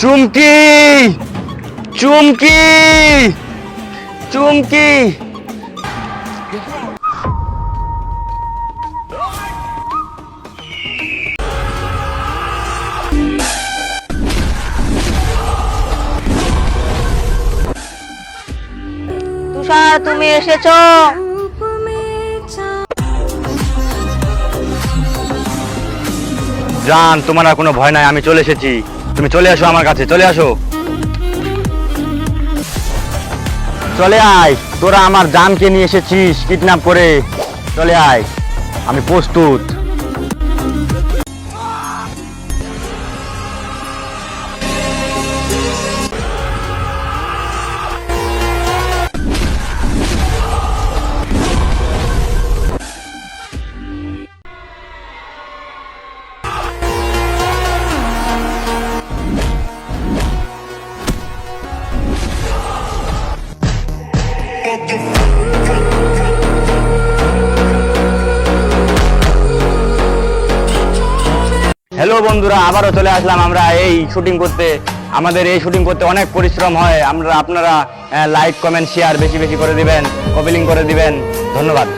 চুমকি চুমকি চুমকি তুষার, তুমি এসেছো? জান, তোমার আর কোনো ভয় নাই, আমি চলে এসেছি। তুমি চলে আসো আমার কাছে, চলে আসো। চলে আয়, তোরা আমার জানকে নিয়ে এসেছিস কিডন্যাপ করে। চলে আয়, আমি প্রস্তুত। হ্যালো বন্ধুরা, আবারও চলে আসলাম আমরা এই শুটিং করতে। আমাদের এই শুটিং করতে অনেক পরিশ্রম হয়। আপনারা লাইক, কমেন্ট, শেয়ার বেশি বেশি করে দিবেন, কপিলিং করে দিবেন। ধন্যবাদ।